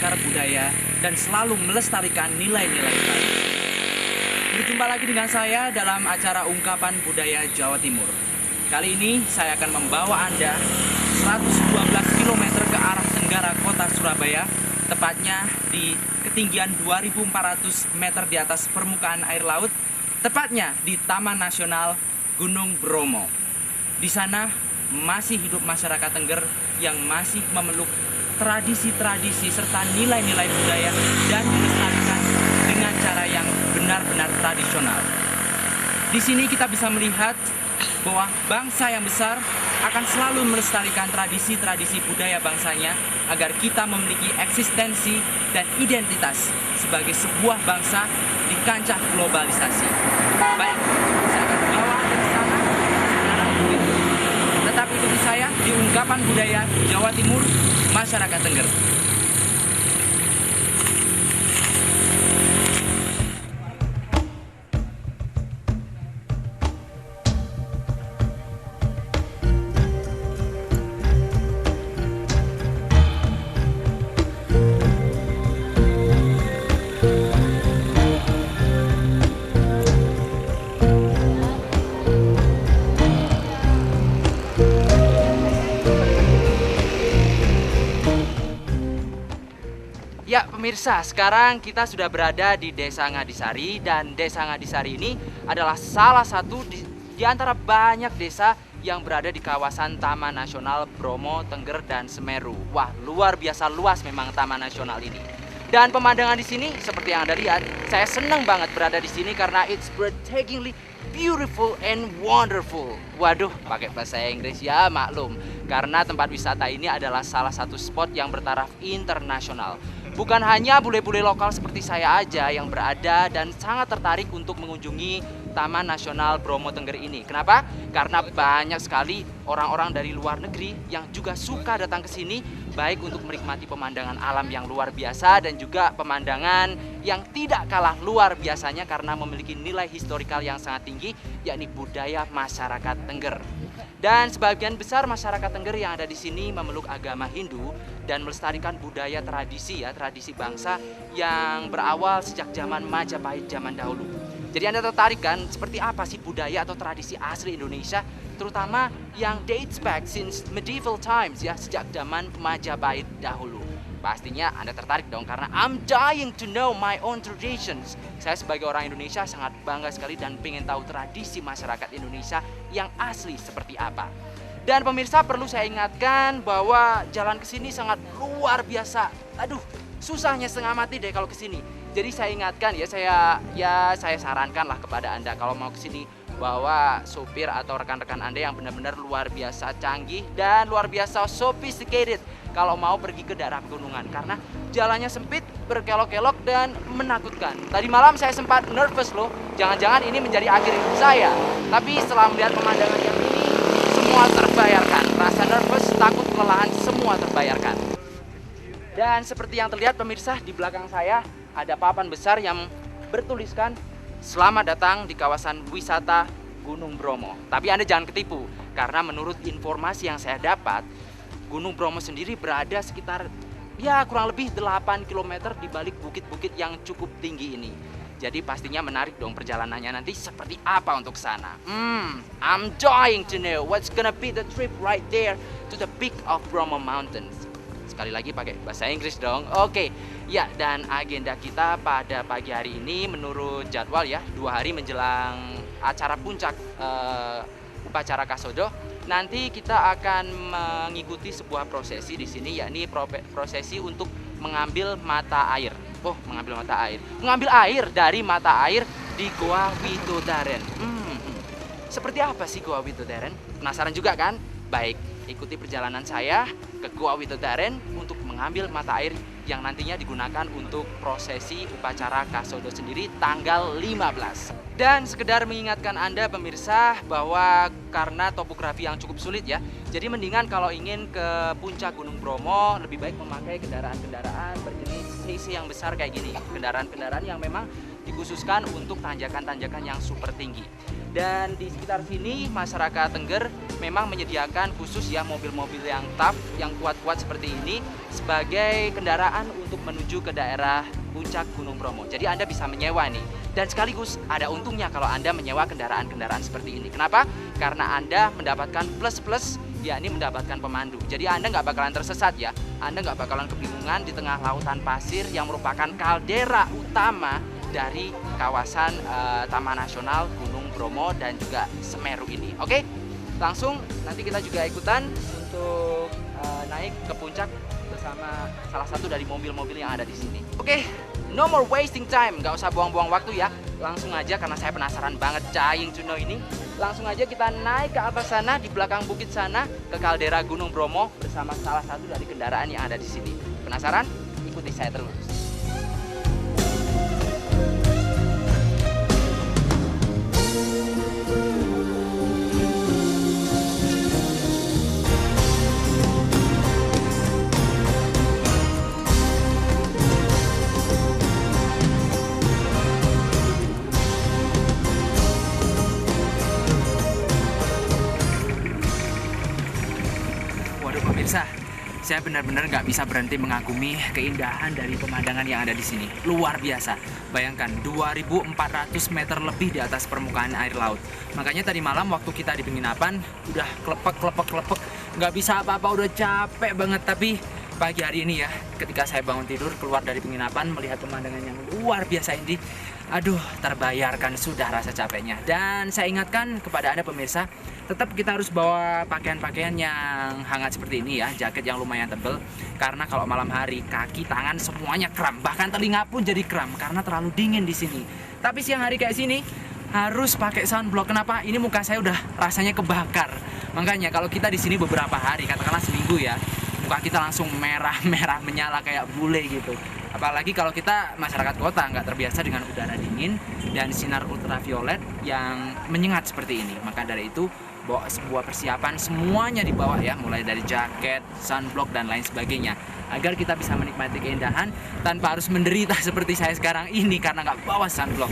akar budaya dan selalu melestarikan nilai-nilai tradisi. Berjumpa lagi dengan saya dalam acara Ungkapan Budaya Jawa Timur. Kali ini saya akan membawa Anda 112 km ke arah tenggara kota Surabaya, tepatnya di ketinggian 2.400 meter di atas permukaan air laut, tepatnya di Taman Nasional Gunung Bromo. Di sana masih hidup masyarakat Tengger yang masih memeluk tradisi-tradisi serta nilai-nilai budaya dan melestarikan dengan cara yang benar-benar tradisional. Di sini kita bisa melihat bahwa bangsa yang besar akan selalu melestarikan tradisi-tradisi budaya bangsanya agar kita memiliki eksistensi dan identitas sebagai sebuah bangsa di kancah globalisasi. Baik, saya akan membawa Anda ke sana secara begitu. Tetap ikuti saya di Ungkapan Budaya Jawa Timur Masyarakat Tengger. Ya pemirsa, sekarang kita sudah berada di Desa Ngadisari, dan Desa Ngadisari ini adalah salah satu di antara banyak desa yang berada di kawasan Taman Nasional Bromo, Tengger, dan Semeru. Wah, luar biasa luas memang Taman Nasional ini. Dan pemandangan di sini seperti yang Anda lihat, saya senang banget berada di sini karena it's breathtakingly beautiful and wonderful. Waduh, pakai bahasa Inggris ya, maklum. Karena tempat wisata ini adalah salah satu spot yang bertaraf internasional. Bukan hanya bule-bule lokal seperti saya aja yang berada dan sangat tertarik untuk mengunjungi Taman Nasional Bromo Tengger ini. Kenapa? Karena banyak sekali orang-orang dari luar negeri yang juga suka datang ke sini, baik untuk menikmati pemandangan alam yang luar biasa dan juga pemandangan yang tidak kalah luar biasanya karena memiliki nilai historikal yang sangat tinggi, yakni budaya masyarakat Tengger. Dan sebagian besar masyarakat Tengger yang ada di sini memeluk agama Hindu dan melestarikan budaya tradisi bangsa yang berawal sejak zaman Majapahit zaman dahulu. Jadi Anda tertarik kan seperti apa sih budaya atau tradisi asli Indonesia, terutama yang dates back since medieval times ya, sejak zaman Majapahit dahulu. Pastinya Anda tertarik dong karena I'm dying to know my own traditions. Saya sebagai orang Indonesia sangat bangga sekali dan pengen tahu tradisi masyarakat Indonesia yang asli seperti apa. Dan pemirsa, perlu saya ingatkan bahwa jalan ke sini sangat luar biasa. Aduh, susahnya setengah mati deh kalau ke sini. Jadi saya ingatkan ya, saya sarankan lah kepada Anda kalau mau ke sini bahwa sopir atau rekan-rekan Anda yang benar-benar luar biasa canggih dan luar biasa sophisticated kalau mau pergi ke daerah pegunungan, karena jalannya sempit, berkelok-kelok, dan menakutkan. Tadi malam saya sempat nervous loh, jangan-jangan ini menjadi akhir hidup saya. Tapi setelah melihat pemandangan yang ini, semua terbayarkan. Rasa nervous, takut, kelelahan, semua terbayarkan. Dan seperti yang terlihat pemirsa, di belakang saya ada papan besar yang bertuliskan "Selamat datang di kawasan wisata Gunung Bromo." Tapi Anda jangan ketipu, karena menurut informasi yang saya dapat, Gunung Bromo sendiri berada sekitar kurang lebih 8 km di balik bukit-bukit yang cukup tinggi ini. Jadi pastinya menarik dong perjalanannya nanti seperti apa untuk sana. I'm dying to know what's gonna be the trip right there to the peak of Bromo Mountains. Sekali lagi pakai bahasa Inggris dong. Oke, ya, dan agenda kita pada pagi hari ini menurut jadwal ya, 2 hari menjelang acara puncak upacara Kasodo, nanti kita akan mengikuti sebuah prosesi di sini, yakni prosesi untuk mengambil mata air. Mengambil air dari mata air di Goa Widodaren. Seperti apa sih Goa Widodaren? Penasaran juga kan? Baik, ikuti perjalanan saya ke Goa Widodaren untuk mengambil mata air yang nantinya digunakan untuk prosesi upacara Kasodo sendiri tanggal 15. Dan sekedar mengingatkan Anda pemirsa bahwa karena topografi yang cukup sulit ya, jadi mendingan kalau ingin ke puncak Gunung Bromo lebih baik memakai kendaraan-kendaraan berjenis cc yang besar kayak gini. Kendaraan-kendaraan yang memang dikhususkan untuk tanjakan-tanjakan yang super tinggi. Dan di sekitar sini masyarakat Tengger memang menyediakan khusus ya mobil-mobil yang tough, yang kuat-kuat seperti ini sebagai kendaraan untuk menuju ke daerah puncak Gunung Bromo. Jadi Anda bisa menyewa nih. Dan sekaligus ada untungnya kalau Anda menyewa kendaraan-kendaraan seperti ini. Kenapa? Karena Anda mendapatkan plus-plus, yakni mendapatkan pemandu. Jadi Anda nggak bakalan tersesat ya. Anda nggak bakalan kebingungan di tengah lautan pasir yang merupakan kaldera utama dari kawasan Taman Nasional Gunung Bromo dan juga Semeru ini. Oke, langsung nanti kita juga ikutan untuk naik ke puncak bersama salah satu dari mobil-mobil yang ada di sini. Oke, no more wasting time, nggak usah buang-buang waktu ya. Langsung aja karena saya penasaran banget Cahing Cuno ini. Langsung aja kita naik ke atas sana, di belakang bukit sana, ke kaldera Gunung Bromo bersama salah satu dari kendaraan yang ada di sini. Penasaran? Ikuti saya terus. Pemirsa, saya benar-benar nggak bisa berhenti mengagumi keindahan dari pemandangan yang ada di sini. Luar biasa. Bayangkan 2.400 meter lebih di atas permukaan air laut. Makanya tadi malam waktu kita di penginapan udah klepek, nggak bisa apa-apa, udah capek banget. Tapi pagi hari ini ya, ketika saya bangun tidur keluar dari penginapan melihat pemandangan yang luar biasa ini, aduh, terbayarkan sudah rasa capeknya. Dan saya ingatkan kepada Anda pemirsa, tetap kita harus bawa pakaian-pakaian yang hangat seperti ini ya, jaket yang lumayan tebal. Karena kalau malam hari kaki, tangan semuanya kram, bahkan telinga pun jadi kram karena terlalu dingin di sini. Tapi siang hari kayak sini harus pakai sunblock. Kenapa? Ini muka saya udah rasanya kebakar. Makanya kalau kita di sini beberapa hari, katakanlah seminggu ya, muka kita langsung merah-merah menyala kayak bule gitu. Apalagi kalau kita masyarakat kota nggak terbiasa dengan udara dingin dan sinar ultraviolet yang menyengat seperti ini. Maka dari itu bawa sebuah persiapan, semuanya dibawa ya, mulai dari jaket, sunblock dan lain sebagainya, agar kita bisa menikmati keindahan tanpa harus menderita seperti saya sekarang ini karena nggak bawa sunblock.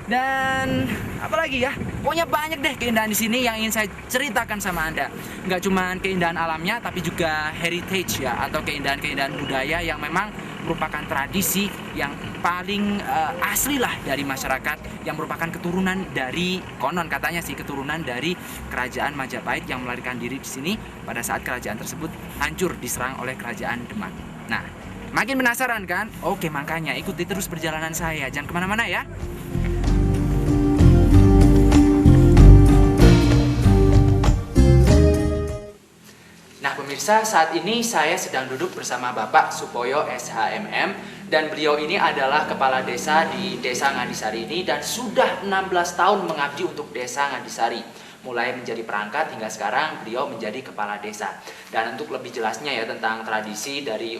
Dan apalagi ya, pokoknya banyak deh keindahan di sini yang ingin saya ceritakan sama Anda. Nggak cuma keindahan alamnya, tapi juga heritage ya, atau keindahan-keindahan budaya yang memang merupakan tradisi yang paling asli lah dari masyarakat, yang merupakan keturunan dari, konon katanya sih, keturunan dari kerajaan Majapahit yang melarikan diri di sini pada saat kerajaan tersebut hancur diserang oleh kerajaan Demak. Nah, makin penasaran kan? Oke, makanya ikuti terus perjalanan saya, jangan kemana-mana ya. Pemirsa, saat ini saya sedang duduk bersama Bapak Supoyo SHMM dan beliau ini adalah kepala desa di Desa Ngadisari ini dan sudah 16 tahun mengabdi untuk Desa Ngadisari. Mulai menjadi perangkat hingga sekarang beliau menjadi kepala desa. Dan untuk lebih jelasnya ya tentang tradisi dari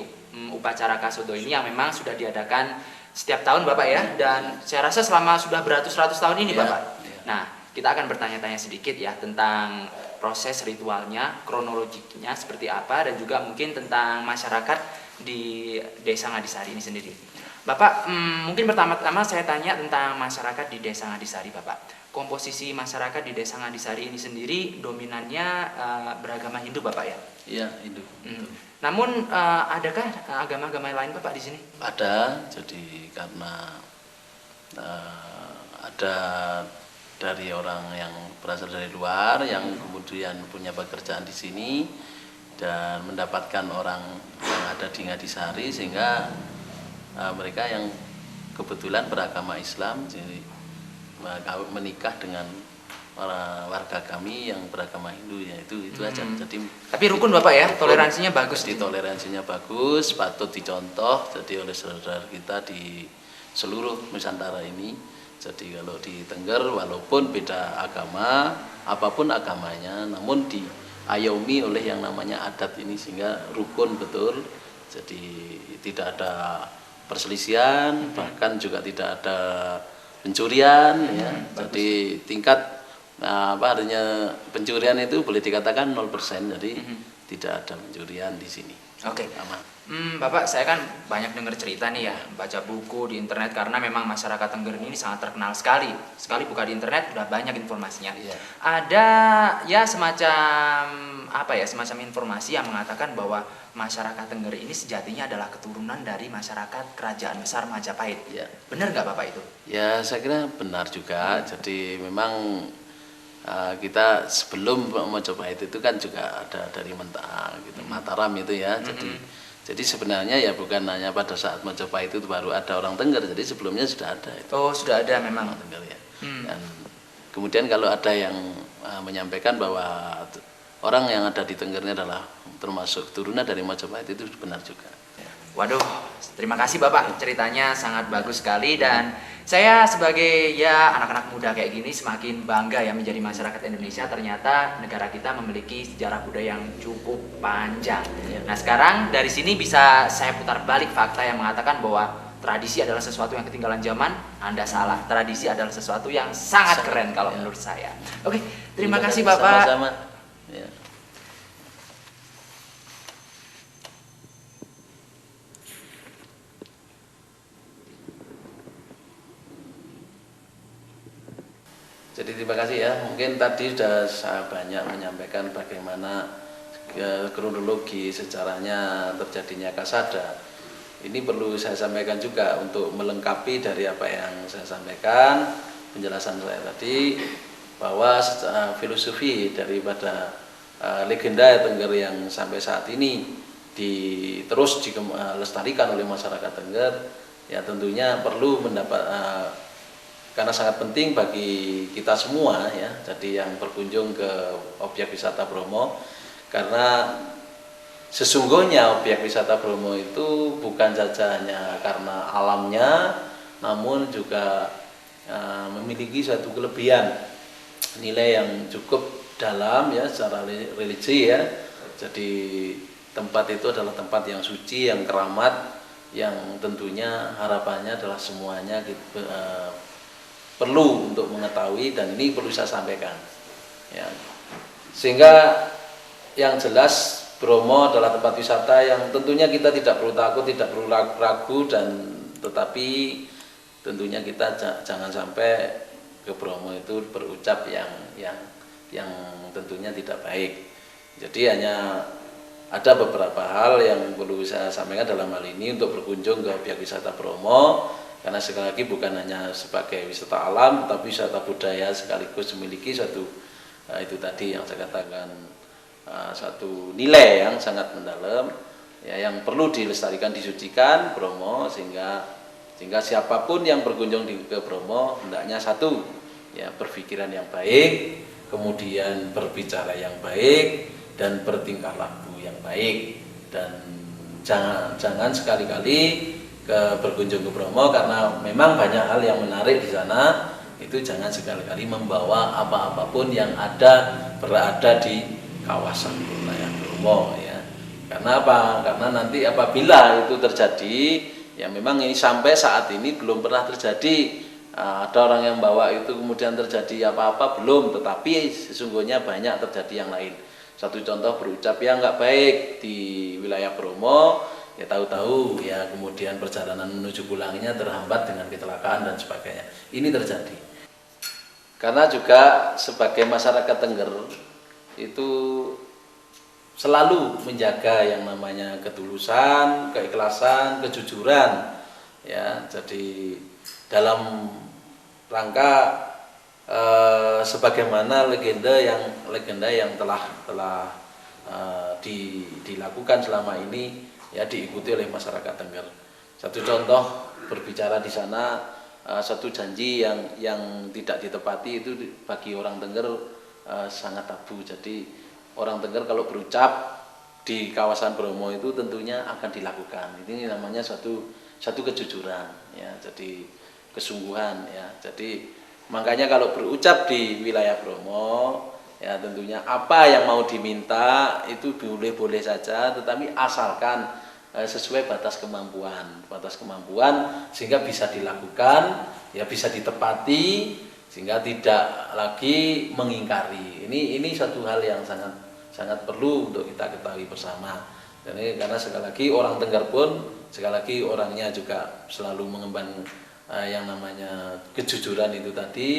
upacara Kasodo ini yang memang sudah diadakan setiap tahun Bapak ya, dan saya rasa selama sudah beratus-ratus tahun ini Bapak. Nah, kita akan bertanya-tanya sedikit ya tentang proses ritualnya, kronologinya seperti apa, dan juga mungkin tentang masyarakat di Desa Ngadisari ini sendiri. Bapak, mungkin pertama-tama saya tanya tentang masyarakat di Desa Ngadisari, Bapak. Komposisi masyarakat di Desa Ngadisari ini sendiri dominannya beragama Hindu, Bapak ya? Iya, Hindu. Namun adakah agama-agama lain, Bapak, di sini? Ada, jadi karena ada dari orang yang berasal dari luar yang kemudian punya pekerjaan di sini dan mendapatkan orang yang ada di Ngadisari, sehingga mereka yang kebetulan beragama Islam jadi menikah dengan warga kami yang beragama Hindu, ya itu aja. Jadi tapi rukun Bapak ya, toleransinya bagus. Jadi toleransinya bagus, patut dicontoh jadi oleh saudara kita di seluruh Nusantara ini. Jadi kalau di Tengger walaupun beda agama, apapun agamanya, namun diayomi oleh yang namanya adat ini sehingga rukun betul. Jadi tidak ada perselisihan, bahkan juga tidak ada pencurian ya. Jadi tingkat artinya pencurian itu boleh dikatakan 0%. Jadi tidak ada pencurian di sini. Oke. Aman. Bapak, saya kan banyak dengar cerita nih ya, baca buku di internet karena memang masyarakat Tengger ini sangat terkenal sekali. Sekali buka di internet udah banyak informasinya. Iya. Ada ya semacam apa ya, semacam informasi yang mengatakan bahwa masyarakat Tengger ini sejatinya adalah keturunan dari masyarakat Kerajaan Besar Majapahit. Iya. Benar nggak Bapak itu? Ya, saya kira benar juga. Jadi memang kita sebelum Mojopahit itu kan juga ada dari gitu, Mataram itu ya. Jadi sebenarnya ya bukan hanya pada saat Mojopahit itu baru ada orang Tengger. Jadi sebelumnya sudah ada itu. Oh, sudah ada memang. Orang Tengger ya. Dan kemudian kalau ada yang menyampaikan bahwa orang yang ada di Tengger ini adalah termasuk turunan dari Majapahit, itu benar juga. Waduh, terima kasih Bapak, ceritanya sangat bagus sekali dan saya sebagai ya anak-anak muda kayak gini semakin bangga ya menjadi masyarakat Indonesia. Ternyata negara kita memiliki sejarah budaya yang cukup panjang. Nah sekarang dari sini bisa saya putar balik fakta yang mengatakan bahwa tradisi adalah sesuatu yang ketinggalan zaman. Anda salah, tradisi adalah sesuatu yang sangat keren kalau menurut saya. Oke, terima kasih Bapak. Sama-sama. Ya. Jadi terima kasih ya. Mungkin tadi sudah saya banyak menyampaikan bagaimana kronologi sejarahnya terjadinya Kasada. Ini perlu saya sampaikan juga untuk melengkapi dari apa yang saya sampaikan, penjelasan saya tadi, bahwa filosofi daripada legenda Tengger yang sampai saat ini terus dilestarikan oleh masyarakat Tengger, ya tentunya perlu mendapat karena sangat penting bagi kita semua ya, jadi yang berkunjung ke objek wisata Bromo, karena sesungguhnya objek wisata Bromo itu bukan saja hanya karena alamnya, namun juga memiliki suatu kelebihan nilai yang cukup dalam ya secara religi ya. Jadi tempat itu adalah tempat yang suci, yang keramat, yang tentunya harapannya adalah semuanya perlu untuk mengetahui, dan ini perlu saya sampaikan ya. Sehingga yang jelas Bromo adalah tempat wisata yang tentunya kita tidak perlu takut, tidak perlu ragu, dan tetapi tentunya kita jangan sampai ke Bromo itu berucap yang tentunya tidak baik. Jadi hanya ada beberapa hal yang perlu saya sampaikan dalam hal ini untuk berkunjung ke objek wisata Bromo. Karena sekali lagi bukan hanya sebagai wisata alam, tetapi wisata budaya sekaligus memiliki suatu itu tadi yang saya katakan satu nilai yang sangat mendalam ya, yang perlu dilestarikan, disucikan Bromo, sehingga siapapun yang berkunjung ke Bromo hendaknya satu ya, berpikiran yang baik, kemudian berbicara yang baik, dan bertingkah laku yang baik, dan jangan sekali-kali berkunjung ke Bromo karena memang banyak hal yang menarik di sana. Itu jangan sekali-kali membawa apa-apapun yang berada di kawasan wilayah Bromo ya. Karena apa? Karena nanti apabila itu terjadi, ya memang ini sampai saat ini belum pernah terjadi ada orang yang bawa itu kemudian terjadi apa-apa, belum, tetapi sesungguhnya banyak terjadi yang lain. Satu contoh, berucap yang nggak baik di wilayah Bromo, ya tahu-tahu ya kemudian perjalanan menuju pulangnya terhambat dengan kecelakaan dan sebagainya. Ini terjadi karena juga sebagai masyarakat Tengger itu selalu menjaga yang namanya ketulusan, keikhlasan, kejujuran ya. Jadi dalam rangka sebagaimana legenda yang telah dilakukan selama ini ya, diikuti oleh masyarakat Tengger. Satu contoh, berbicara di sana satu janji yang tidak ditepati itu bagi orang Tengger sangat tabu. Jadi orang Tengger kalau berucap di kawasan Bromo itu tentunya akan dilakukan. Ini namanya suatu kejujuran ya, jadi kesungguhan ya. Jadi makanya kalau berucap di wilayah Bromo ya, tentunya apa yang mau diminta itu boleh saja, tetapi asalkan sesuai batas kemampuan sehingga bisa dilakukan ya, bisa ditepati, sehingga tidak lagi mengingkari. Ini satu hal yang sangat perlu untuk kita ketahui bersama Karena sekali lagi orang Tengger pun sekali lagi orangnya juga selalu mengemban yang namanya kejujuran itu tadi,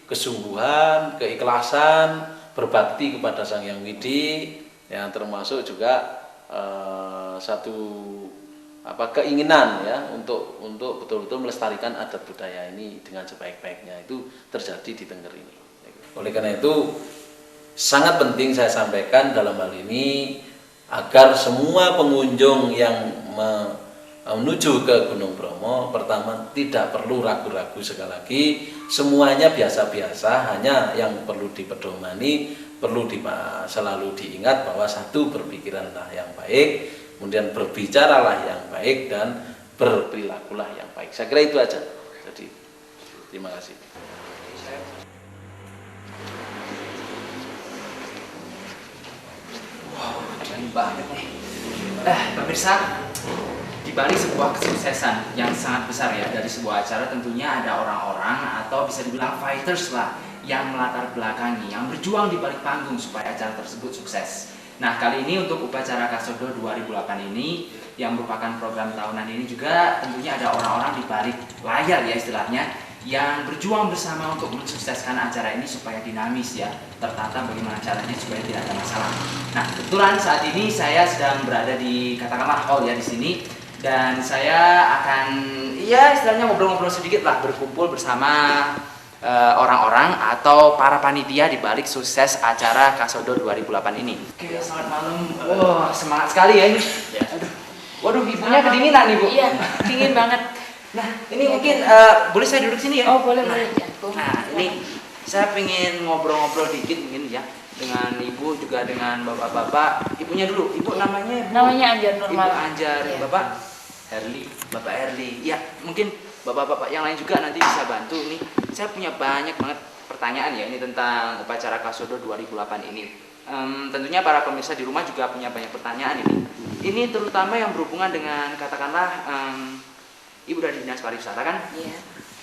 kesungguhan, keikhlasan, berbakti kepada Sang Hyang Widi, yang termasuk juga satu keinginan ya untuk betul-betul melestarikan adat budaya ini dengan sebaik-baiknya, itu terjadi di Tengger ini. Oleh karena itu sangat penting saya sampaikan dalam hal ini agar semua pengunjung yang menuju ke Gunung Bromo pertama tidak perlu ragu-ragu, sekali lagi semuanya biasa-biasa, hanya yang perlu dipedomani, perlu selalu diingat bahwa satu, berpikiranlah yang baik, kemudian berbicaralah yang baik, dan berperilakulah yang baik. Saya kira itu aja. Jadi terima kasih. Keren banget nih. Pemirsa, di balik sebuah kesuksesan yang sangat besar ya dari sebuah acara, tentunya ada orang-orang atau bisa dibilang fighters lah yang melatar belakangi, yang berjuang di balik panggung supaya acara tersebut sukses. Nah, kali ini untuk upacara Kasodo 2008 ini yang merupakan program tahunan ini juga tentunya ada orang-orang di balik layar ya istilahnya, yang berjuang bersama untuk mensukseskan acara ini supaya dinamis ya, tertata bagaimana caranya supaya tidak ada masalah. Nah, kebetulan saat ini saya sedang berada di katakanlah hall ya di sini, dan saya akan ya istilahnya ngobrol-ngobrol sedikit lah, berkumpul bersama orang-orang atau para panitia di balik sukses acara Kasodo 2008 ini. Oke, selamat malam. Wah, semangat sekali ya ini. Ya. Aduh. Waduh, ibunya kedinginan nih, Bu. Iya, dingin banget. Nah, ini mungkin boleh saya duduk sini ya? Oh, boleh, boleh. Nah, ini saya pengen ngobrol-ngobrol dikit mungkin ya dengan Ibu, juga dengan Bapak-bapak. Ibunya dulu. Ibu namanya? Namanya Anjar Nurmal. Ibu Anjar. Ya. Bapak Herli. Bapak Herli. Ya, mungkin Bapak-bapak yang lain juga nanti bisa bantu nih. Saya punya banyak banget pertanyaan ya ini tentang upacara Kasodo 2008 ini. Tentunya para pemirsa di rumah juga punya banyak pertanyaan ini. Ini terutama yang berhubungan dengan katakanlah Ibu dari Dinas Pariwisata kan? Iya.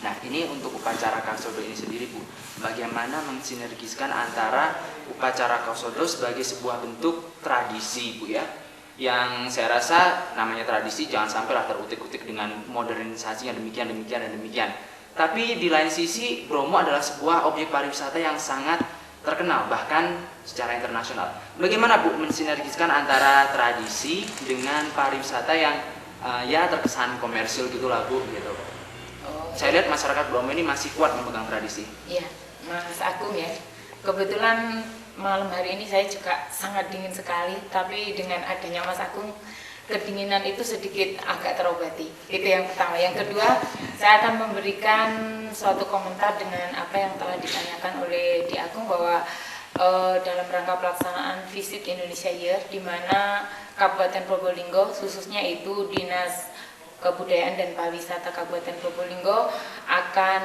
Nah, ini untuk upacara Kasodo ini sendiri, Bu. Bagaimana mensinergiskan antara upacara Kasodo sebagai sebuah bentuk tradisi, Bu ya? Yang saya rasa namanya tradisi jangan sampailah terutik-utik dengan modernisasi yang demikian dan demikian. Tapi di lain sisi Bromo adalah sebuah objek pariwisata yang sangat terkenal bahkan secara internasional. Bagaimana Bu mensinergiskan antara tradisi dengan pariwisata yang ya terkesan komersil gitulah Bu gitu. Oh, saya lihat masyarakat Bromo ini masih kuat memegang tradisi. Iya, Mas Agung ya. Kebetulan malam hari ini saya juga sangat dingin sekali, tapi dengan adanya Mas Agung, kedinginan itu sedikit agak terobati. Itu yang pertama. Yang kedua, saya akan memberikan suatu komentar dengan apa yang telah ditanyakan oleh Di Agung bahwa dalam rangka pelaksanaan Visit Indonesia Year, di mana Kabupaten Probolinggo, khususnya itu Dinas Kebudayaan dan Pariwisata Kabupaten Probolinggo akan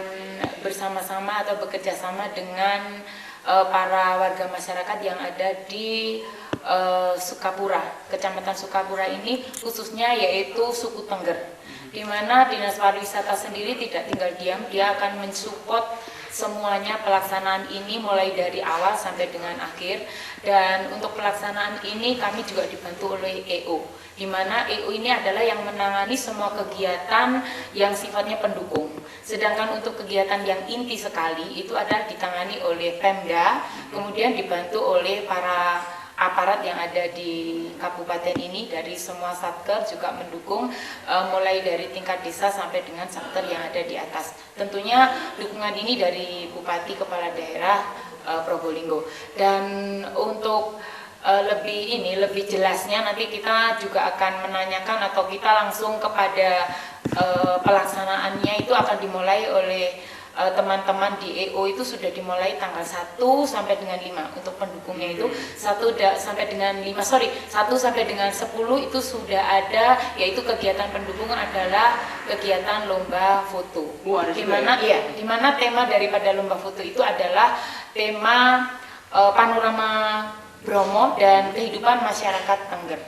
bersama-sama atau bekerja sama dengan para warga masyarakat yang ada di Sukapura, Kecamatan Sukapura ini khususnya yaitu suku Tengger, di mana Dinas Pariwisata sendiri tidak tinggal diam, dia akan mensupport semuanya pelaksanaan ini mulai dari awal sampai dengan akhir. Dan untuk pelaksanaan ini kami juga dibantu oleh EO, di mana EO ini adalah yang menangani semua kegiatan yang sifatnya pendukung. Sedangkan untuk kegiatan yang inti sekali itu adalah ditangani oleh Pemda, kemudian dibantu oleh para aparat yang ada di kabupaten ini, dari semua satker juga mendukung, mulai dari tingkat desa sampai dengan satker yang ada di atas. Tentunya dukungan ini dari Bupati Kepala Daerah Probolinggo. Dan untuk lebih jelasnya nanti kita juga akan menanyakan atau kita langsung kepada pelaksanaannya itu akan dimulai oleh teman-teman di EO. Itu sudah dimulai tanggal 1 sampai dengan 5 untuk pendukungnya itu 1 sampai dengan 10 itu sudah ada, yaitu kegiatan pendukung adalah kegiatan lomba foto. Di mana tema daripada lomba foto itu adalah tema panorama Bromo dan kehidupan masyarakat Tengger.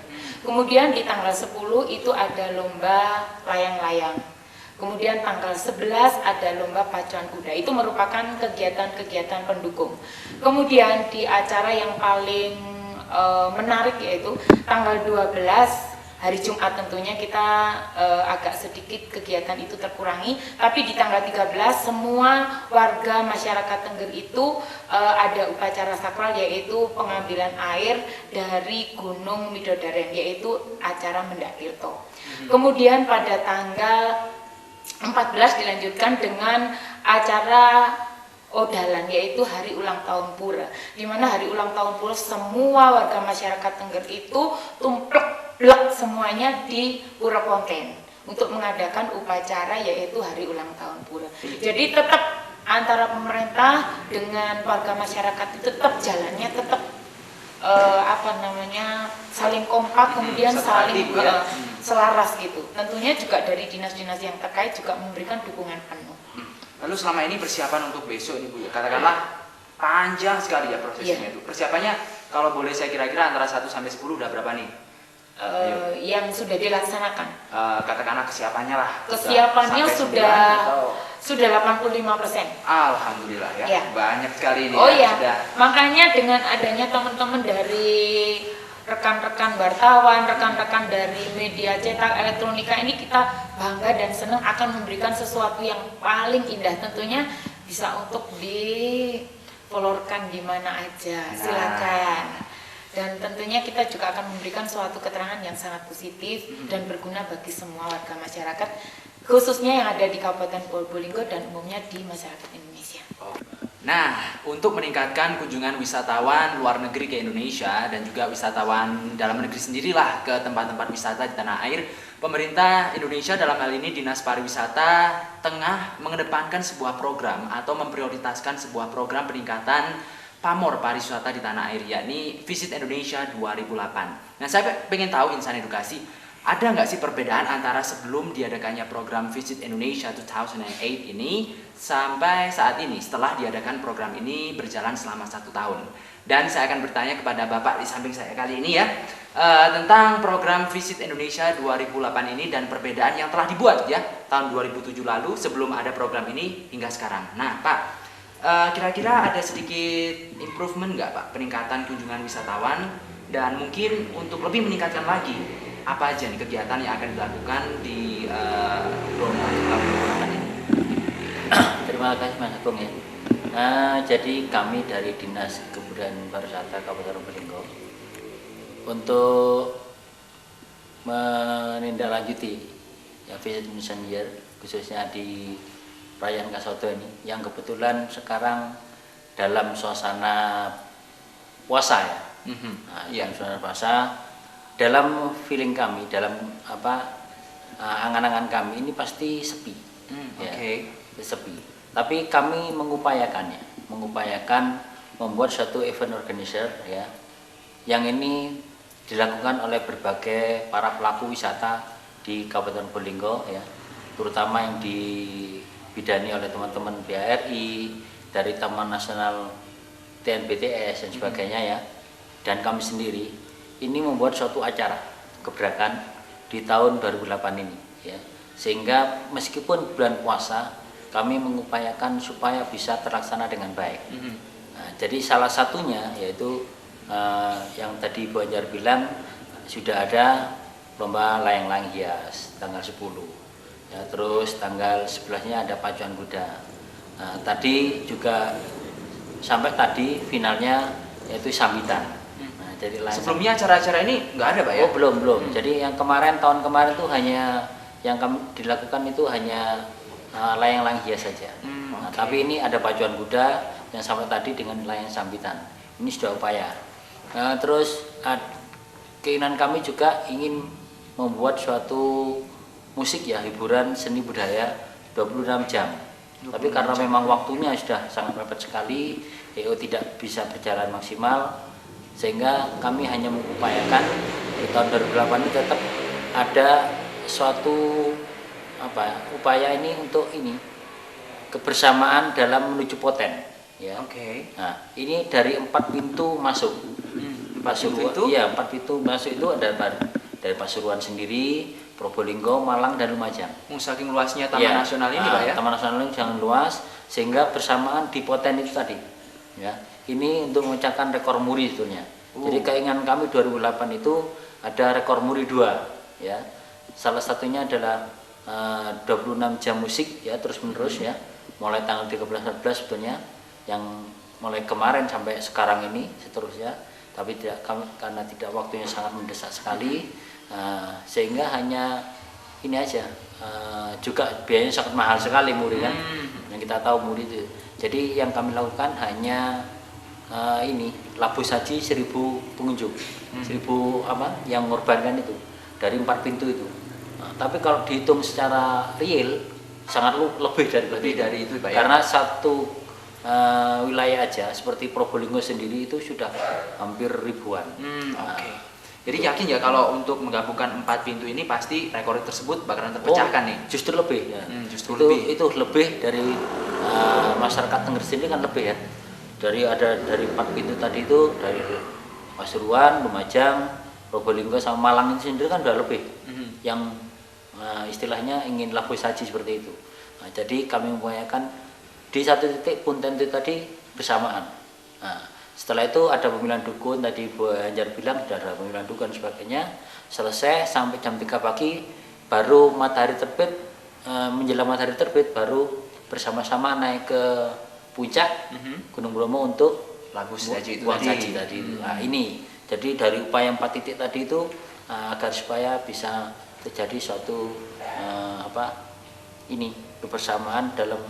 Kemudian di tanggal 10 itu ada lomba layang-layang. Kemudian tanggal 11 ada lomba pacuan kuda. Itu merupakan kegiatan-kegiatan pendukung. Kemudian di acara yang paling menarik, yaitu tanggal 12 hari Jumat tentunya kita agak sedikit kegiatan itu terkurangi, tapi di tanggal 13 semua warga masyarakat Tengger itu ada upacara sakral, yaitu pengambilan air dari Gunung Midodaren, yaitu acara Mendak Tirto. Kemudian pada tanggal 14 dilanjutkan dengan acara Odalan, yaitu hari ulang tahun Pura, di mana hari ulang tahun Pura semua warga masyarakat Tengger itu tumplek blok semuanya di Pura Ponten untuk mengadakan upacara yaitu hari ulang tahun Pura. Jadi tetap antara pemerintah dengan warga masyarakat itu tetap jalannya tetap saling kompak, kemudian saling selaras gitu. Tentunya juga dari dinas-dinas yang terkait juga memberikan dukungan penuh. Lalu selama ini persiapan untuk besok ini Bu, katakanlah panjang sekali ya prosesnya itu. Persiapannya kalau boleh saya kira-kira antara 1 sampai 10 udah berapa nih? Yang sudah dilaksanakan. Katakanlah kesiapannya lah. Kesiapannya sudah 85%. Alhamdulillah ya. Ya. Banyak sekali ini. Oh ya. ya. Sudah. Makanya dengan adanya teman-teman dari rekan-rekan wartawan, rekan-rekan dari media cetak elektronika ini, kita bangga dan senang akan memberikan sesuatu yang paling indah, tentunya bisa untuk difolorkan di mana aja. Silakan. Dan tentunya kita juga akan memberikan suatu keterangan yang sangat positif dan berguna bagi semua warga masyarakat, khususnya yang ada di Kabupaten Probolinggo dan umumnya di masyarakat Indonesia. Nah, untuk meningkatkan kunjungan wisatawan luar negeri ke Indonesia dan juga wisatawan dalam negeri sendirilah ke tempat-tempat wisata di tanah air, pemerintah Indonesia dalam hal ini Dinas Pariwisata tengah mengedepankan sebuah program atau memprioritaskan sebuah program peningkatan pamor pariwisata di tanah air, yakni Visit Indonesia 2008. Nah, saya pengen tahu insan edukasi, ada nggak sih perbedaan antara sebelum diadakannya program Visit Indonesia 2008 ini sampai saat ini setelah diadakan program ini berjalan selama 1 tahun? Dan saya akan bertanya kepada Bapak di samping saya kali ini ya, tentang program Visit Indonesia 2008 ini dan perbedaan yang telah dibuat ya tahun 2007 lalu sebelum ada program ini hingga sekarang. Nah Pak, kira-kira ada sedikit improvement nggak Pak peningkatan kunjungan wisatawan, dan mungkin untuk lebih meningkatkan lagi apa aja nih kegiatan yang akan dilakukan di Bromo ini? Terima kasih Mas Agung ya. Jadi kami dari Dinas Kebudayaan Pariwisata Kabupaten Probolinggo untuk menindaklanjuti ya Visit Indonesia Year, khususnya di perayaan Kasodo ini yang kebetulan sekarang dalam suasana puasa ya. Dalam suasana puasa, dalam feeling kami, dalam angan-angan kami ini pasti sepi. Sepi. Tapi kami mengupayakan membuat suatu event organizer ya, yang ini dilakukan oleh berbagai para pelaku wisata di Kabupaten Probolinggo ya, terutama yang dibidani oleh teman-teman BRI, dari Taman Nasional TNBTS dan sebagainya ya, dan kami sendiri ini membuat suatu acara gebrakan di tahun 2008 ini ya, sehingga meskipun bulan puasa kami mengupayakan supaya bisa terlaksana dengan baik. Nah, jadi salah satunya yaitu yang tadi Bu Anjar bilang, sudah ada lomba layang-layang hias tanggal 10 ya, terus tanggal 11-nya ada pacuan kuda. Nah, tadi juga sampai tadi finalnya yaitu sambitan. Nah, jadi sebelumnya acara-acara ini nggak ada Pak ya? Oh belum. Jadi yang tahun kemarin tuh hanya yang kami dilakukan itu hanya layang-layang hias saja. Nah, tapi ini ada pacuan kuda yang sampai tadi dengan layang sambitan. Ini sudah upaya. Nah, terus keinginan kami juga ingin membuat suatu musik ya, hiburan seni budaya 26 jam. Tapi karena memang waktunya sudah sangat mepet sekali, EO tidak bisa berjalan maksimal, sehingga kami hanya mengupayakan di tahun 2008 ini tetap ada suatu upaya ini untuk kebersamaan dalam menuju Poten ya. Nah, ini dari 4 pintu masuk. 4 pintu masuk itu ada dari Pasuruan sendiri, Probolinggo, Malang dan Lumajang. Saking luasnya Taman Nasional ini Pak ya. Taman Nasional ini sangat luas sehingga bersamaan di Poten itu tadi. Ya. Ini untuk memecahkan rekor muri sebetulnya. Jadi keinginan kami 2008 itu ada rekor muri 2 ya. Salah satunya adalah 26 jam musik ya terus menerus ya. Mulai tanggal 13-14 sebetulnya yang mulai kemarin sampai sekarang ini seterusnya. Tapi karena tidak waktunya sangat mendesak sekali sehingga hanya ini aja juga biayanya sangat mahal sekali muri kan. Yang kita tahu muri itu. Jadi yang kami lakukan hanya ini labu saji 1000 pengunjung, 1000 yang mengorbankan itu dari 4 pintu itu. Tapi kalau dihitung secara real sangat lebih dari itu Pak, karena satu wilayah aja seperti Probolinggo sendiri itu sudah hampir ribuan. Jadi yakin ya kalau untuk menggabungkan 4 pintu ini pasti rekor tersebut bakalan terpecahkan nih? Justru lebih ya. Itu lebih dari masyarakat Tengger sini kan lebih ya. Dari 4 pintu tadi itu dari Pasuruan, Lumajang, Probolinggo sama Malang itu sendiri kan udah lebih yang istilahnya ingin labu saji seperti itu. Nah, jadi kami mengupayakan di satu titik punten itu tadi bersamaan. Nah, setelah itu ada pemilihan dukun, tadi Bu Anjar bilang sudah ada pemilihan dukun dan sebagainya. Selesai sampai jam 3 pagi baru matahari terbit, menjelang matahari terbit baru bersama-sama naik ke puncak Gunung Bromo untuk labu saji itu tadi. Nah, ini jadi dari upaya 4 titik tadi itu agar supaya bisa terjadi suatu kebersamaan dalam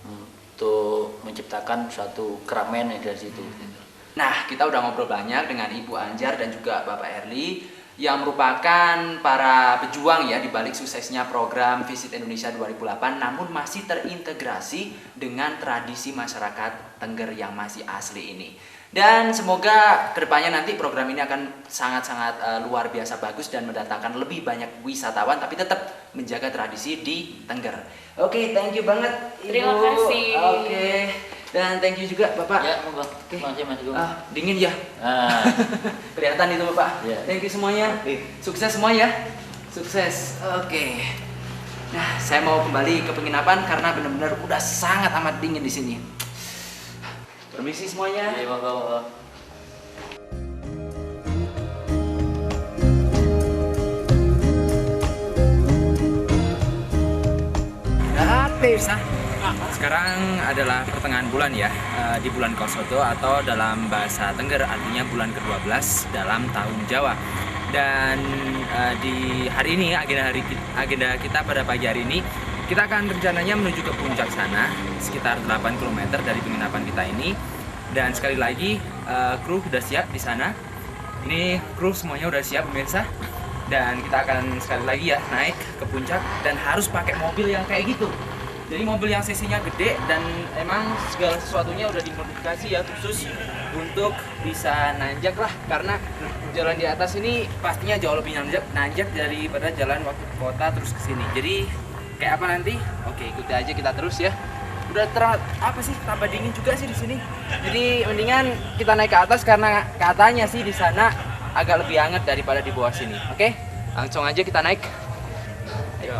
untuk menciptakan suatu keramaian dari situ. Nah, kita udah ngobrol banyak dengan Ibu Anjar dan juga Bapak Erli yang merupakan para pejuang ya di balik suksesnya program Visit Indonesia 2008, namun masih terintegrasi dengan tradisi masyarakat Tengger yang masih asli ini. Dan semoga kedepannya nanti program ini akan sangat-sangat luar biasa bagus dan mendatangkan lebih banyak wisatawan, tapi tetap menjaga tradisi di Tengger. Oke, thank you banget Ibu. Terima kasih. Oke. Dan thank you juga Bapak. Ya, monggo. Makasih Mas Gung. Dingin ya. Kelihatan itu Bapak. Ya. Thank you semuanya. Sukses semua ya. Sukses. Oke. Nah, saya mau kembali ke penginapan karena benar-benar udah sangat amat dingin di sini. Permisi semuanya. Iya, monggo. Sekarang adalah pertengahan bulan ya, di bulan Kosodo atau dalam bahasa Tengger artinya bulan ke-12 dalam tahun Jawa. Dan di hari ini agenda kita pada pagi hari ini kita akan rencananya menuju ke puncak sana sekitar 8 km dari penginapan kita ini. Dan sekali lagi kru sudah siap di sana. Ini kru semuanya udah siap pemirsa. Dan kita akan sekali lagi ya naik ke puncak dan harus pakai mobil yang kayak gitu. Jadi mobil yang cc-nya gede dan emang segala sesuatunya udah dimodifikasi ya khusus untuk bisa nanjak lah, karena jalan di atas ini pastinya jauh lebih nanjak daripada jalan waktu ke kota terus ke sini. Jadi kayak apa nanti? Oke, ikuti aja kita terus ya. Udah tambah dingin juga sih di sini. Jadi mendingan kita naik ke atas karena katanya sih di sana agak lebih hangat daripada di bawah sini. Oke? Langsung aja kita naik. Ayo.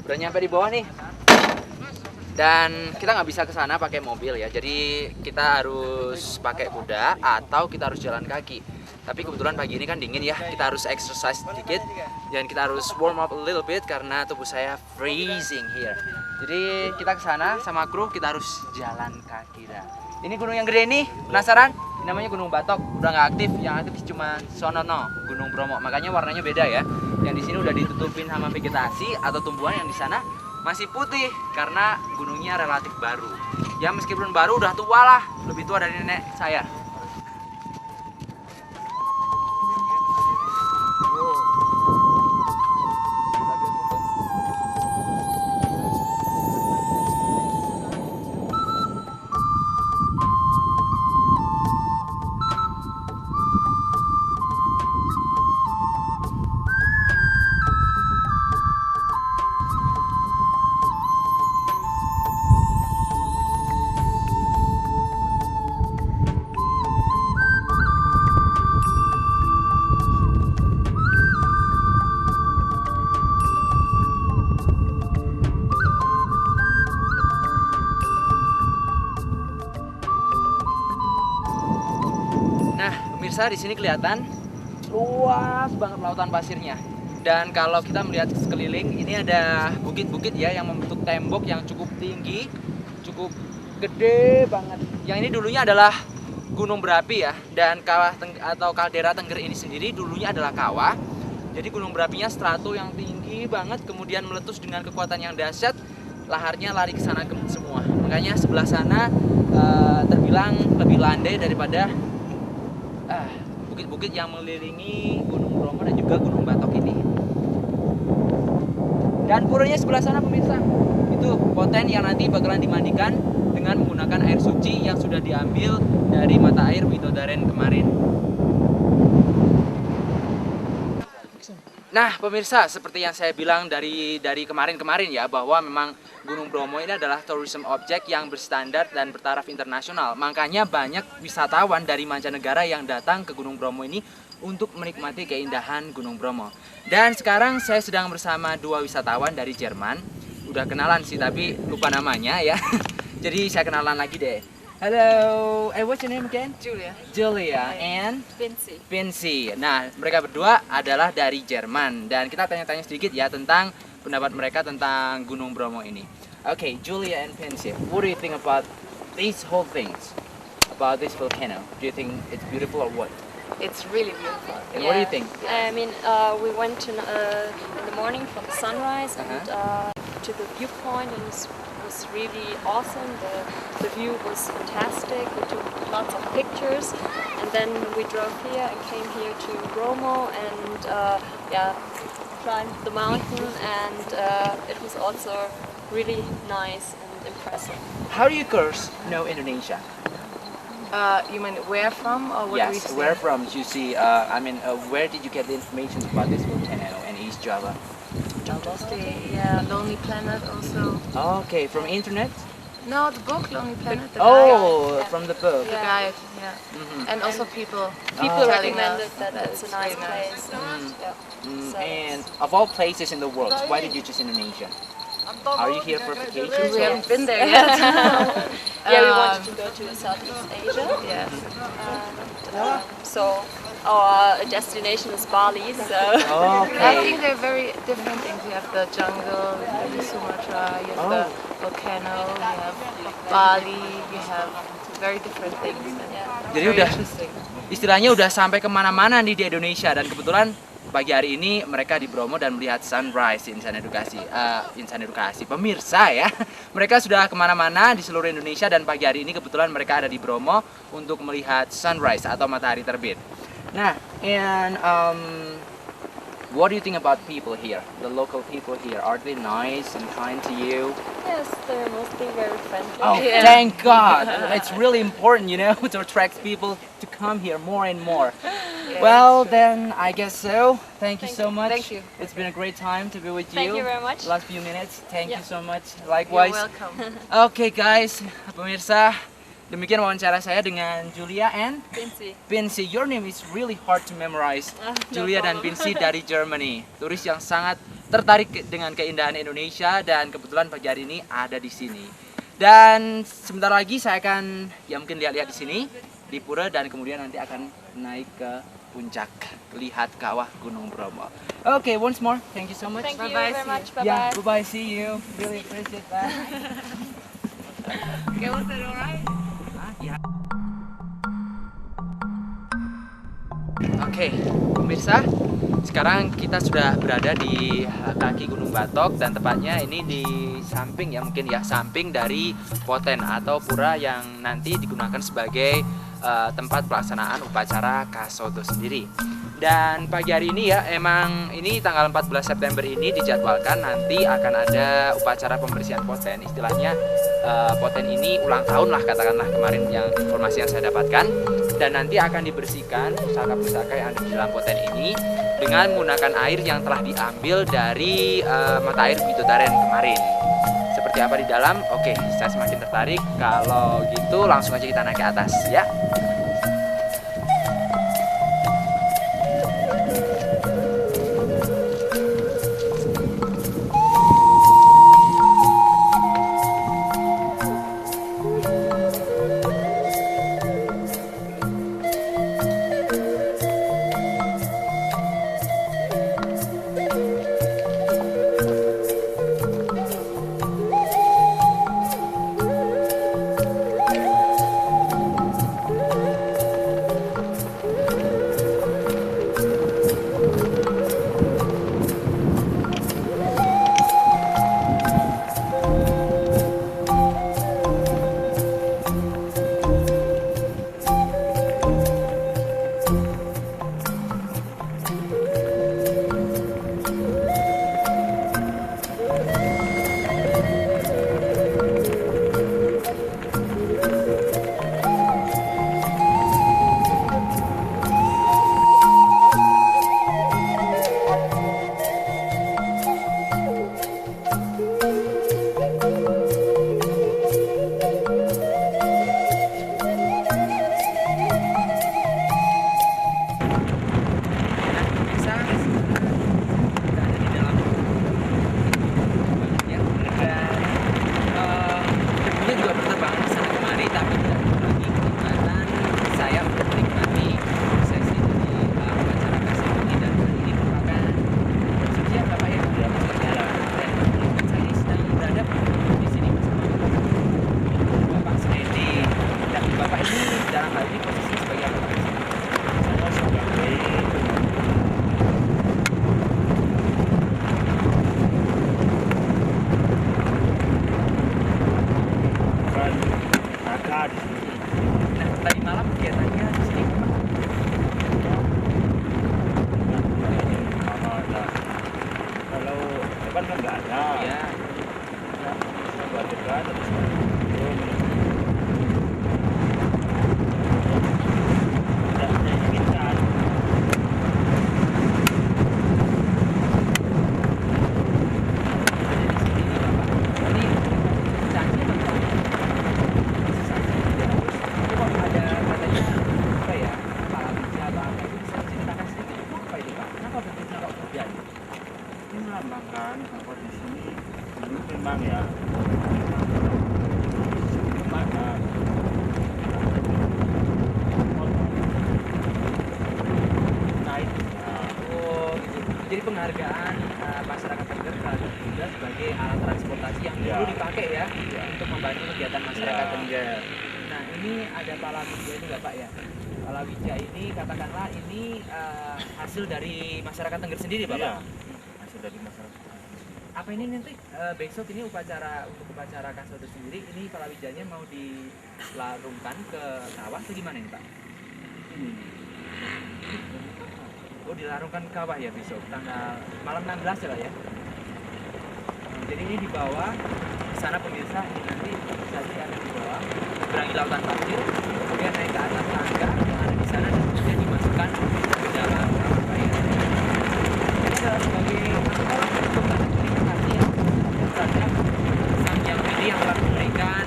Udah nyampe di bawah nih. Dan kita nggak bisa ke sana pakai mobil ya. Jadi kita harus pakai kuda atau kita harus jalan kaki. Tapi kebetulan pagi ini kan dingin ya. Kita harus exercise sedikit dan kita harus warm up a little bit karena tubuh saya freezing here. Jadi kita ke sana sama kru, kita harus jalan kaki dah. Ini gunung yang gede nih, penasaran? Ini namanya Gunung Batok, udah nggak aktif. Yang aktif cuma Sonono, Gunung Bromo. Makanya warnanya beda ya. Yang di sini udah ditutupin sama vegetasi atau tumbuhan, yang di sana masih putih karena gunungnya relatif baru. Ya meskipun baru udah tua lah, lebih tua dari nenek saya. Pemirsa, di sini kelihatan luas banget lautan pasirnya. Dan kalau kita melihat sekeliling, ini ada bukit-bukit ya yang membentuk tembok yang cukup tinggi, cukup gede banget. Yang ini dulunya adalah gunung berapi ya. Dan kawah atau kaldera Tengger ini sendiri dulunya adalah kawah. Jadi gunung berapinya strato yang tinggi banget, kemudian meletus dengan kekuatan yang dahsyat. Laharnya lari ke sana semua. Makanya sebelah sana terbilang lebih landai daripada bukit-bukit yang mengelilingi Gunung Bromo dan juga Gunung Batok ini. Dan puranya sebelah sana pemirsa, itu Poten yang nanti bakalan dimandikan dengan menggunakan air suci yang sudah diambil dari mata air Widodaren kemarin. Nah pemirsa, seperti yang saya bilang dari kemarin-kemarin ya, bahwa memang Gunung Bromo ini adalah tourism object yang berstandar dan bertaraf internasional. Makanya banyak wisatawan dari mancanegara yang datang ke Gunung Bromo ini untuk menikmati keindahan Gunung Bromo. Dan sekarang saya sedang bersama dua wisatawan dari Jerman. Udah kenalan sih tapi lupa namanya ya. Jadi saya kenalan lagi deh. Hello, what's your name again? Julia. Julia and Vinci. Vinci. Nah, mereka berdua adalah dari Jerman dan kita tanya-tanya sedikit ya tentang pendapat mereka tentang Gunung Bromo ini. Okay, Julia and Vinci, what do you think about these whole things? About this volcano? Do you think it's beautiful or what? It's really beautiful. And what do you think? I mean, we went to, in the morning for the sunrise and to the viewpoint, and it was really awesome. The view was fantastic. We took lots of pictures, and then we drove here and came here to Bromo and climbed the mountain, and it was also really nice and impressive. How do you girls know Indonesia? You mean where from or what do we Yes, see? where from? You see, where did you get the information about this volcano in East Java? Mostly, yeah, Lonely Planet also. Okay, from internet? No, the book Lonely Planet. The Oh, Yeah. from the book. guide. The guide, yeah. Mhm. And also people. People telling recommended us that it's a nice really nice. place. Yeah. So And of all places in the world, why did you choose Indonesia? Are you here for vacation? We haven't been there yet. Yeah, we wanted to go to Southeast Asia. Yes. So our destination is Bali. So I Okay. think they're very different things. You have the jungle, you have the Sumatra, you have the volcano, you have Bali, you have very different things. And Jadi very udah interesting. istilahnya udah sampai kemana-mana nih di Indonesia, dan kebetulan pagi hari ini mereka di Bromo dan melihat sunrise di Insan Edukasi. Pemirsa ya, mereka sudah kemana-mana di seluruh Indonesia dan pagi hari ini kebetulan mereka ada di Bromo untuk melihat sunrise atau matahari terbit. Nah, and what do you think about people here? The local people here, are they nice and kind to you? yes, they're mostly very friendly. Oh, Yeah. thank God! It's really important, you know, to attract people to come here more and more. Yeah, Well, that's true. then I guess so. Thank you Thank so you. much. Thank you. It's been a great time to be with Thank you very much. Last few minutes. Thank you Yeah. so much. You're Likewise. welcome. Okay, guys, pemirsa, demikian wawancara saya dengan Julia and Vinci. Vinci. Your name is really hard to memorize. No Julia dan problem. Vinci dari Germany. Turis yang sangat tertarik dengan keindahan Indonesia dan kebetulan pagi hari ini ada di sini. Dan sebentar lagi saya akan mungkin lihat-lihat di sini di pura dan kemudian nanti akan naik ke puncak lihat kawah Gunung Bromo. Okay, once more, thank you so much. Thank you Bye-bye, very see much. you. Bye bye. Yeah, bye-bye, see you. Really appreciate that. Okay, was that alright? Ya. Oke, pemirsa, sekarang kita sudah berada di kaki Gunung Batok dan tepatnya ini di samping mungkin samping dari Poten atau pura yang nanti digunakan sebagai tempat pelaksanaan upacara Kasodo sendiri. Dan pagi hari ini emang ini tanggal 14 September ini dijadwalkan nanti akan ada upacara pembersihan Poten. Istilahnya Poten ini ulang tahun lah katakanlah kemarin yang informasi yang saya dapatkan. Dan nanti akan dibersihkan pusaka-pusaka yang ada di dalam Poten ini dengan menggunakan air yang telah diambil dari mata air Bidodaren kemarin. Seperti apa di dalam? Oke, saya semakin tertarik. Kalau gitu langsung aja kita naik ke atas ya. Tadi malam kegiatannya di sini kalau depan kan nggak ada ya. buat dekat terus makan kalau di sini dulu memang ya makan naik Jadi penghargaan masyarakat Tengger juga sebagai alat transportasi yang dulu dipakai untuk membantu kegiatan masyarakat Tengger. Nah ini ada palawija itu nggak Pak ya? Palawija ini katakanlah ini hasil dari masyarakat Tengger sendiri Bapak? hasil dari masyarakat. Apa ini nanti besok ini untuk upacara Kasodo sendiri ini palawijanya mau dilarungkan ke kawah atau gimana ini Pak? Oh dilarungkan ke kawah ya besok tanggal malam 16 ya Pak ya? Jadi ini di bawah sana pemirsa ini nanti saja akan dibawa berangi lautan pasir kemudian naik ke atas tangga yang ada di sana dan kemudian dimasukkan ke dalam kawah ya. Ini adalah sebagai terhadap Sang Yang Widi yang telah memberikan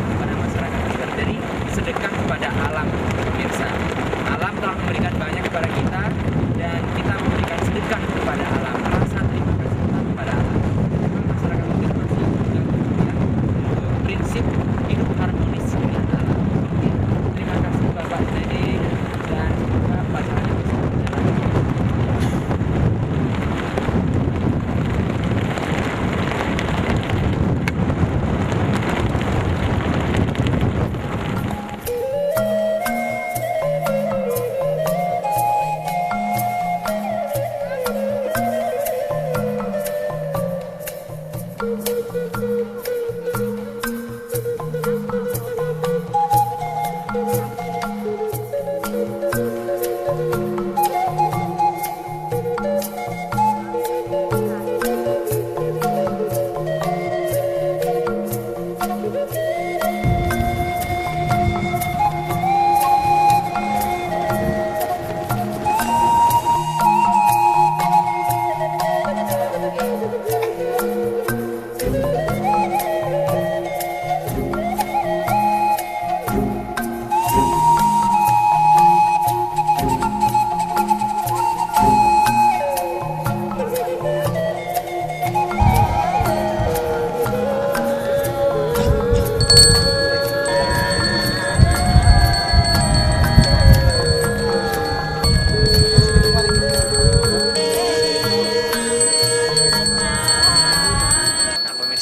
kepada masyarakat kita dari sedekah kepada alam pemirsa. Alam telah memberikan banyak kepada kita dan kita memberikan sedekah kepada alam. Rasa terima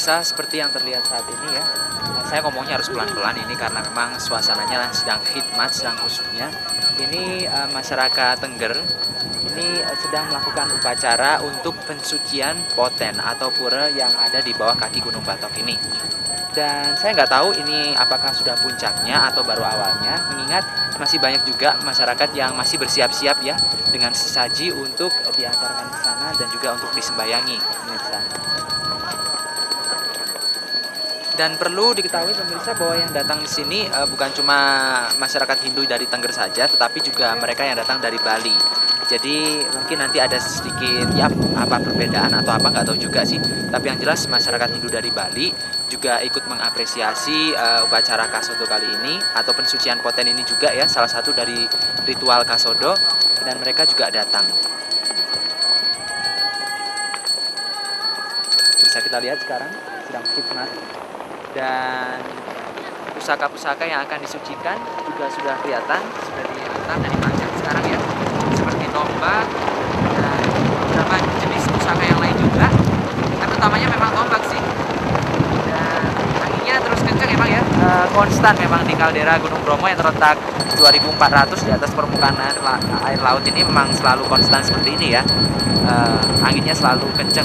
pemirsa, seperti yang terlihat saat ini ya. Saya ngomongnya harus pelan-pelan ini karena memang suasananya sedang khidmat, sedang khusyuknya. Ini masyarakat Tengger ini sedang melakukan upacara untuk pensucian Poten atau pura yang ada di bawah kaki Gunung Batok ini. Dan saya nggak tahu ini apakah sudah puncaknya atau baru awalnya, mengingat masih banyak juga masyarakat yang masih bersiap-siap ya dengan sesaji untuk diantarkan ke sana dan juga untuk disembayangi, pemirsa. Dan perlu diketahui pemirsa bahwa yang datang di sini bukan cuma masyarakat Hindu dari Tengger saja, tetapi juga mereka yang datang dari Bali. Jadi mungkin nanti ada sedikit ya apa perbedaan atau apa nggak tahu juga sih. Tapi yang jelas masyarakat Hindu dari Bali juga ikut mengapresiasi upacara Kasodo kali ini atau pensucian Poten ini juga ya, salah satu dari ritual Kasodo, dan mereka juga datang. Bisa kita lihat sekarang sedang khidmat, dan pusaka-pusaka yang akan disucikan juga sudah kelihatan, sudah diletakkan dan dipajang sekarang ya, seperti tombak dan beberapa jenis pusaka yang lain juga. Tapi utamanya memang tombak sih. Dan anginnya terus kencang emang ya, konstan memang di kaldera Gunung Bromo yang terletak 2400 di atas permukaan air laut ini memang selalu konstan seperti ini ya. Anginnya selalu kencang.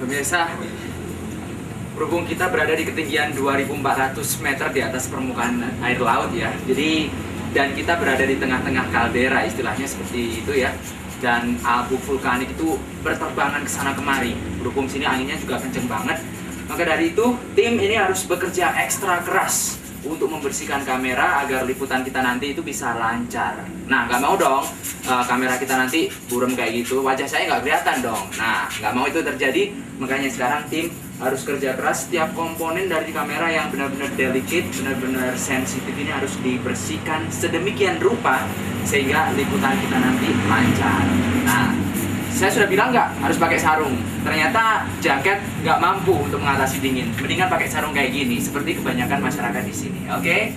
Pemirsa, berhubung kita berada di ketinggian 2.400 meter di atas permukaan air laut ya. Jadi dan kita berada di tengah-tengah kaldera, istilahnya seperti itu ya. Dan abu vulkanik itu berterbangan ke sana kemari. Berhubung sini anginnya juga kenceng banget. Maka dari itu tim ini harus bekerja ekstra keras untuk membersihkan kamera agar liputan kita nanti itu bisa lancar. Nah, nggak mau dong kamera kita nanti buram kayak gitu, wajah saya nggak kelihatan dong. Nah, nggak mau itu terjadi, makanya sekarang tim harus kerja keras. Setiap komponen dari kamera yang benar-benar delicate, benar-benar sensitif ini harus dibersihkan sedemikian rupa sehingga liputan kita nanti lancar. Nah, saya sudah bilang nggak harus pakai sarung. Ternyata jaket nggak mampu untuk mengatasi dingin. Mendingan pakai sarung kayak gini, seperti kebanyakan masyarakat di sini. Oke?